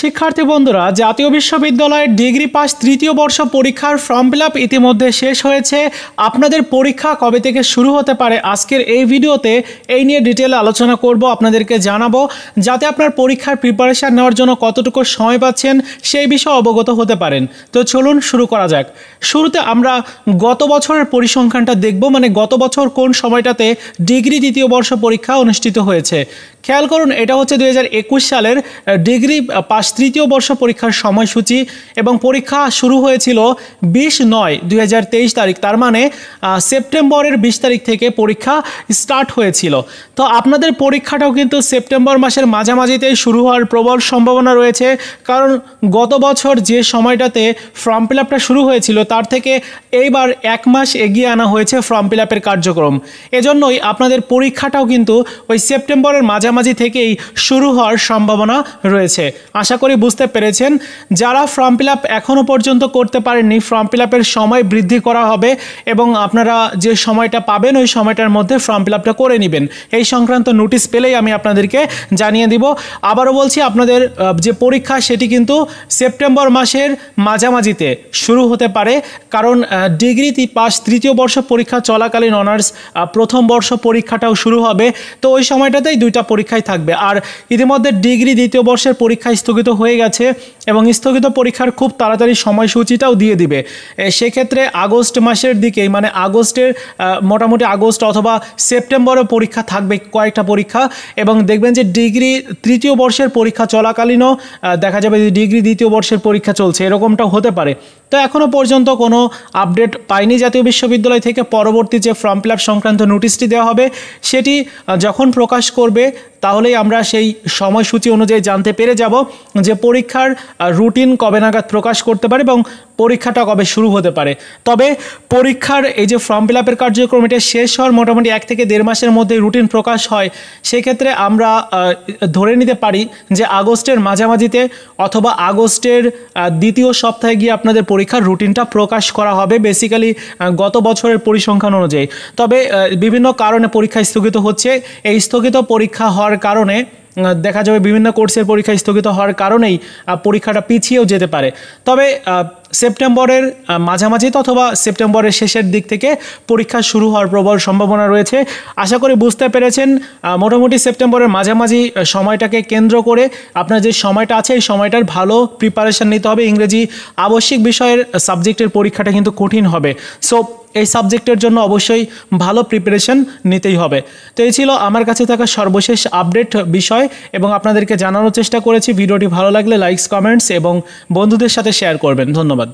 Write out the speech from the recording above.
শিক্ষার্থী বন্ধুরা, জাতীয় বিশ্ববিদ্যালয়ের ডিগ্রি পাস তৃতীয় বর্ষ পরীক্ষার ফর্ম ফিল আপ ইতিমধ্যে শেষ হয়েছে। আপনাদের পরীক্ষা কবে থেকে শুরু হতে পারে আজকের এই ভিডিওতে এই নিয়ে ডিটেলে আলোচনা করব, আপনাদেরকে জানাবো যাতে আপনার পরীক্ষার প্রিপারেশন নেওয়ার জন্য কতটুকু সময় পাচ্ছেন সেই বিষয়ে অবগত হতে পারেন। তো চলুন শুরু করা যাক। শুরুতে আমরা গত বছরের পরিসংখ্যানটা দেখব, মানে গত বছর কোন সময়টাতে ডিগ্রি দ্বিতীয় বর্ষ পরীক্ষা অনুষ্ঠিত হয়েছে। খেয়াল করুন, এটা হচ্ছে 2021 সালের ডিগ্রি পাস তৃতীয় বর্ষ পরীক্ষার সময়সূচি এবং পরীক্ষা শুরু হয়েছিল 20/9/2023 তারিখ, তার মানে সেপ্টেম্বরের 20 তারিখ থেকে পরীক্ষা স্টার্ট হয়েছিল। তো আপনাদের পরীক্ষাটাও কিন্তু সেপ্টেম্বর মাসের মাঝামাঝিতেই শুরু হওয়ার প্রবল সম্ভাবনা রয়েছে, কারণ গত বছর যে সময়টাতে ফর্ম ফিল আপটা শুরু হয়েছিল তার থেকে এইবার 1 মাস এগিয়ে আনা হয়েছে ফর্ম ফিল আপের কার্যক্রম। এজন্যই আপনাদের পরীক্ষাটাও কিন্তু ওই সেপ্টেম্বরের মাঝামাঝি থেকেই শুরু হওয়ার সম্ভাবনা রয়েছে। আশা করি বুঝতে পেরেছেন। যারা ফর্ম ফিল আপ এখনও পর্যন্ত করতে পারেননি, ফর্ম ফিল আপের সময় বৃদ্ধি করা হবে এবং আপনারা যে সময়টা পাবেন ওই সময়টার মধ্যে ফর্ম ফিল আপটা করে নেবেন। এই সংক্রান্ত নোটিশ পেলেই আমি আপনাদেরকে জানিয়ে দিব। আবারও বলছি, আপনাদের যে পরীক্ষা সেটি কিন্তু সেপ্টেম্বর মাসের মাঝামাঝিতে শুরু হতে পারে, কারণ ডিগ্রি পাস তৃতীয় বর্ষ পরীক্ষা চলাকালীন অনার্স প্রথম বর্ষ পরীক্ষাটাও শুরু হবে। তো ওই সময়টাতেই দুইটা পরীক্ষাই থাকবে। আর ইতিমধ্যে ডিগ্রি দ্বিতীয় বর্ষের পরীক্ষা স্থগিত হয়ে গেছে এবং স্থগিত পরীক্ষার খুব তাড়াতাড়ি সময়সূচিটাও দিয়ে দিবে। সেক্ষেত্রে আগস্ট মাসের দিকেই, মানে আগস্টের মোটামুটি আগস্ট অথবা সেপ্টেম্বরে পরীক্ষা থাকবে কয়েকটা পরীক্ষা, এবং দেখবেন যে ডিগ্রি তৃতীয় বর্ষের পরীক্ষা চলাকালীনও দেখা যাবে যে ডিগ্রি দ্বিতীয় বর্ষের পরীক্ষা চলছে, এরকমটাও হতে পারে। তো এখনও পর্যন্ত কোনো আপডেট পাইনি জাতীয় বিশ্ববিদ্যালয় থেকে। পরবর্তী যে ফর্ম ফিল আপ সংক্রান্ত নোটিশটি দেওয়া হবে সেটি যখন প্রকাশ করবে তাহলেই আমরা সেই সময়সূচি অনুযায়ী জানতে পেরে যাব যে পরীক্ষার রুটিন কবে নাগাদ প্রকাশ করতে পারে এবং পরীক্ষাটা কবে শুরু হতে পারে। তবে পরীক্ষার এই যে ফর্ম ফিল আপের কার্যক্রম, এটা শেষ হওয়ার মোটামুটি 1 থেকে 1.5 মাসের মধ্যে রুটিন প্রকাশ হয়। সেক্ষেত্রে আমরা ধরে নিতে পারি যে আগস্টের মাঝামাঝিতে অথবা আগস্টের দ্বিতীয় সপ্তাহে গিয়ে আপনাদের পরীক্ষার রুটিনটা প্রকাশ করা হবে, বেসিক্যালি গত বছরের পরিসংখ্যান অনুযায়ী। তবে বিভিন্ন কারণে পরীক্ষা স্থগিত হচ্ছে। এই স্থগিত পরীক্ষা হওয়ার কারণে দেখা যাবে বিভিন্ন কোর্সের পরীক্ষা স্থগিত হওয়ার কারণেই পরীক্ষাটা পিছিয়েও যেতে পারে। তবে সেপ্টেম্বরের মাঝামাঝিতে অথবা সেপ্টেম্বরের শেষের দিক থেকে পরীক্ষা শুরু হওয়ার প্রবল সম্ভাবনা রয়েছে। আশা করি বুঝতে পেরেছেন। মোটামুটি সেপ্টেম্বরের মাঝামাঝি সময়টাকে কেন্দ্র করে আপনার যে সময়টা আছে এই সময়টার ভালো প্রিপারেশান নিতে হবে। ইংরেজি আবশ্যিক বিষয়ের সাবজেক্টের পরীক্ষাটা কিন্তু কঠিন হবে, সো এই সাবজেক্টের জন্য অবশ্যই ভালো প্রিপারেশন নিতেই হবে। তো এই ছিল আমার কাছে থাকা সর্বশেষ আপডেট বিষয় এবং আপনাদেরকে জানানোর চেষ্টা করেছি। ভিডিওটি ভালো লাগলে লাইকস, কমেন্টস এবং বন্ধুদের সাথে শেয়ার করবেন। ধন্যবাদ।